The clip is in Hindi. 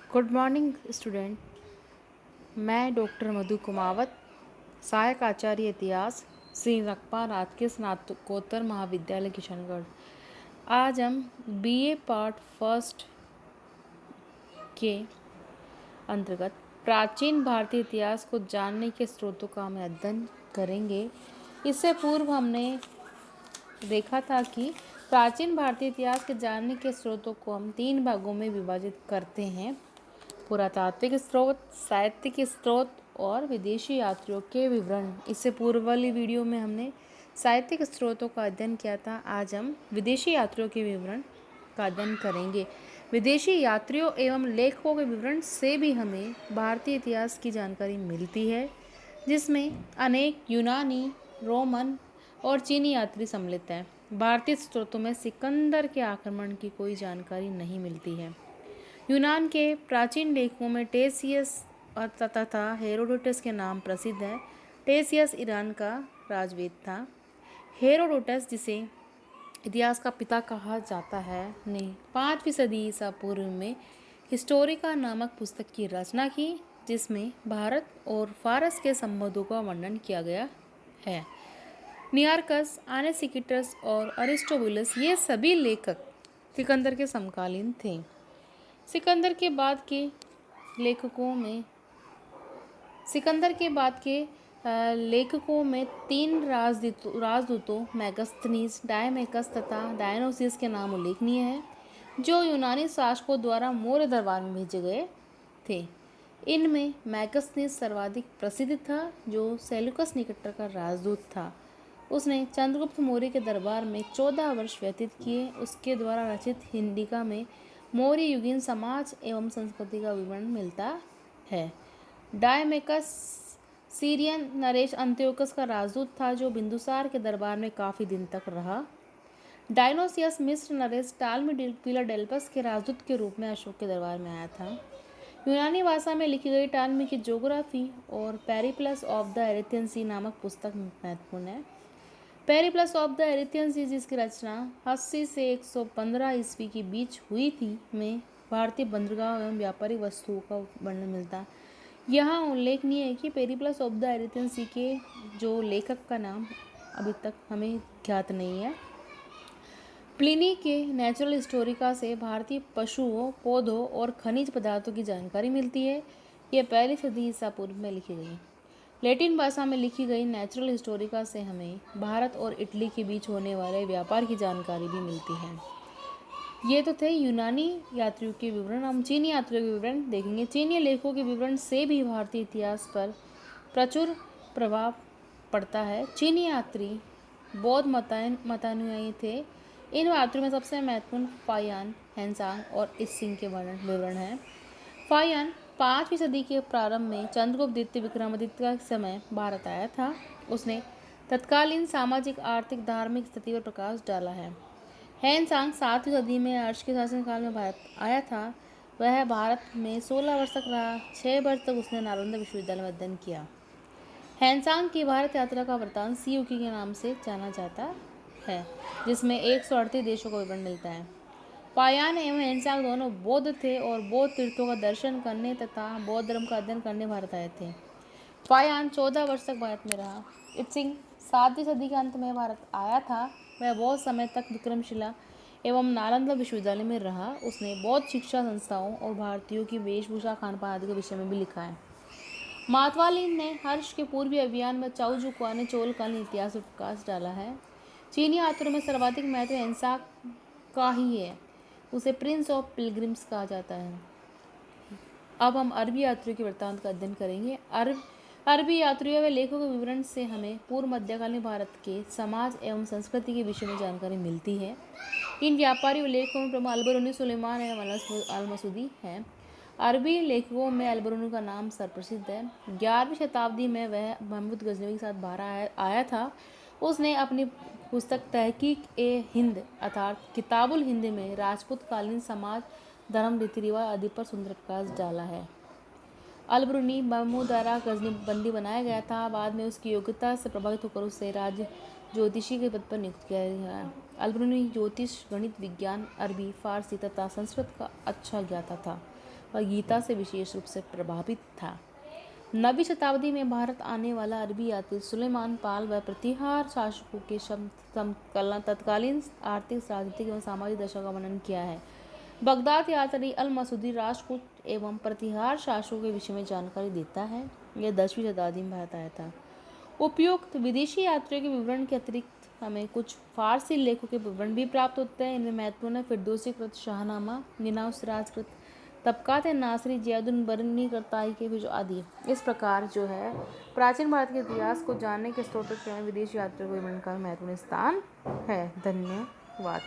Good morning student. मैं डॉक्टर मधु कुमावत, सहायक आचार्य इतिहास, श्री रकपा राजकीय स्नातकोत्तर महाविद्यालय किशनगढ़। आज हम बीए पार्ट फर्स्ट के अंतर्गत प्राचीन भारतीय इतिहास को जानने के स्रोतों का हम अध्ययन करेंगे। इससे पूर्व हमने देखा था कि प्राचीन भारतीय इतिहास के जानने के स्रोतों को हम 3 भागों में विभाजित करते हैं: पुरातात्विक स्रोत, साहित्यिक स्रोत और विदेशी यात्रियों के विवरण। इससे पूर्व वाली वीडियो में हमने साहित्यिक स्रोतों का अध्ययन किया था। आज हम विदेशी यात्रियों के विवरण का अध्ययन करेंगे। विदेशी यात्रियों एवं लेखकों के विवरण से भी हमें भारतीय इतिहास की जानकारी मिलती है, जिसमें अनेक यूनानी, रोमन और चीनी यात्री सम्मिलित हैं। भारतीय स्रोतों में सिकंदर के आक्रमण की कोई जानकारी नहीं मिलती है। यूनान के प्राचीन लेखकों में टेसियस तथा हेरोडोटस के नाम प्रसिद्ध है। टेसियस ईरान का राजवेद था। हेरोडोटस, जिसे इतिहास का पिता कहा जाता है, ने 5वीं सदी ईसा पूर्व में हिस्टोरिका नामक पुस्तक की रचना की, जिसमें भारत और फारस के संबंधों का वर्णन किया गया है। नियार्कस, आनेसिकिटस और अरिस्टोबुलस ये सभी लेखक सिकंदर के समकालीन थे। सिकंदर के बाद के लेखकों में 3 राजदूतों मैगस्थनीज, डायमेकस तथा डायनोसियस के नाम उल्लेखनीय हैं, जो यूनानी शासकों द्वारा मौर्य दरबार में भेजे गए थे। इनमें मैगस्थनीज सर्वाधिक प्रसिद्ध था, जो सेल्यूकस निकटर का राजदूत था। उसने चंद्रगुप्त मौर्य के दरबार में 14 वर्ष व्यतीत किए। उसके द्वारा रचित हिंडिका में मौर्य युगीन समाज एवं संस्कृति का विवरण मिलता है। डायमेकस सीरियन नरेश अंत्योकस का राजदूत था, जो बिंदुसार के दरबार में काफ़ी दिन तक रहा। डायनोसियस मिस्र नरेश टालमी फिलाडेल्फस के राजदूत के रूप में अशोक के दरबार में आया था। यूनानी भाषा में लिखी गई टालमी की ज्योग्राफी और पेरिप्लस ऑफ द एरिथियन सी नामक पुस्तक महत्वपूर्ण है। पेरिप्लस ऑफ द एरिथियन सी, जिसकी रचना 80 से 115 ईस्वी के बीच हुई थी, में भारतीय बंदरगाह एवं व्यापारिक वस्तुओं का वर्णन मिलता है। यहाँ उल्लेखनीय है कि पेरिप्लस ऑफ द एरिथियन सी के जो लेखक का नाम अभी तक हमें ज्ञात नहीं है। प्लिनी के नेचुरल हिस्टोरिका से भारतीय पशुओं, पौधों और खनिज पदार्थों की जानकारी मिलती है। यह 1वीं सदी ईसा पूर्व में लिखी गई। लैटिन भाषा में लिखी गई नेचुरल हिस्टोरिका से हमें भारत और इटली के बीच होने वाले व्यापार की जानकारी भी मिलती है। ये तो थे यूनानी यात्रियों के विवरण। हम चीनी यात्रियों के विवरण देखेंगे। चीनी लेखकों के विवरण से भी भारतीय इतिहास पर प्रचुर प्रभाव पड़ता है। चीनी यात्री बौद्ध मतानुयायी थे। इन यात्रियों में सबसे महत्वपूर्ण फायान, हेनसांग और इसिंग के विवरण हैं। फायान 5वीं सदी के प्रारंभ में चंद्रगुप्त द्वितीय विक्रमादित्य का समय भारत आया था। उसने तत्कालीन सामाजिक, आर्थिक, धार्मिक स्थिति पर प्रकाश डाला है। हेनसांग 7वीं सदी में अर्श के शासनकाल में भारत आया था। वह भारत में 16 वर्ष तक रहा। 6 वर्ष तक उसने नालंदा विश्वविद्यालय में अध्ययन किया। हेनसांग की भारत यात्रा का वृत्तांत सियुकी के नाम से जाना जाता है, जिसमें 138 देशों का विवरण मिलता है। फायान एवं हेनसांग दोनों बौद्ध थे और बौद्ध तीर्थों का दर्शन करने तथा बौद्ध धर्म का अध्ययन करने भारत आए थे। फायान 14 वर्ष तक भारत में रहा। इत्सिंग 7वीं सदी के अंत में भारत आया था। वह बहुत समय तक विक्रमशिला एवं नालंदा विश्वविद्यालय में रहा। उसने बौद्ध शिक्षा संस्थाओं और भारतीयों की वेशभूषा, खान पान आदि के विषय में भी लिखा है। मातवाली ने हर्ष के पूर्वी अभियान में चाओजुक्वा ने चोलकालीन इतिहास पर प्रकाश डाला है। चीनी यात्रियों में सर्वाधिक महत्व हेनसांग का ही है। उसे प्रिंस ऑफ पिलग्रिम्स कहा जाता है। अब हम अरबी यात्रियों के वृत्तांत का अध्ययन करेंगे। अरबी यात्रियों व लेखों के विवरण से हमें पूर्व मध्यकालीन भारत के समाज एवं संस्कृति के विषय में जानकारी मिलती है। इन व्यापारी लेखकों में प्रमुख अलबरूनी, सुलेमान एवं अल-मसूदी हैं। अरबी लेखकों में अलबरूनी का नाम सर्वप्रसिद्ध है। 11वीं शताब्दी में वह महमूद गजनवी के साथ भारत आया था। उसने अपनी पुस्तक तहकीक-ए-हिंद अर्थात किताबुल हिंद में राजपूत कालीन समाज, धर्म, रीति रिवाज आदि पर सुंदर प्रकाश डाला है। अलबरूनी महमूद द्वारा गजनबंदी बनाया गया था। बाद में उसकी योग्यता से प्रभावित होकर उसे राज्य ज्योतिषी के पद पर नियुक्त किया गया। अलबरूनी ज्योतिष, गणित, विज्ञान, अरबी, फारसी तथा संस्कृत का अच्छा ज्ञाता था। और गीता से विशेष रूप से प्रभावित था। 9वीं शताब्दी में भारत आने वाला अरबी यात्री सुलेमान पाल व प्रतिहार शासकों के तत्कालीन आर्थिक, राजनीतिक एवं सामाजिक दशा का वर्णन किया है। बगदाद यात्री अल मसूदी राजपूत एवं प्रतिहार शासकों के विषय में जानकारी देता है। यह 10वीं शताब्दी में भारत आया था। उपयुक्त विदेशी यात्रियों के विवरण के अतिरिक्त हमें कुछ फारसी लेखों के विवरण भी प्राप्त होते हैं। इनमें महत्वपूर्ण है फिरदौसी कृत शाहनामा, गिनास सिराज कृत तबकात नासरी, जियादुन बरनी करताई के जो आदि। इस प्रकार जो है प्राचीन भारत के इतिहास को जानने के स्रोत में विदेशी यात्रियों के विवरण का महत्वपूर्ण स्थान है। धन्यवाद।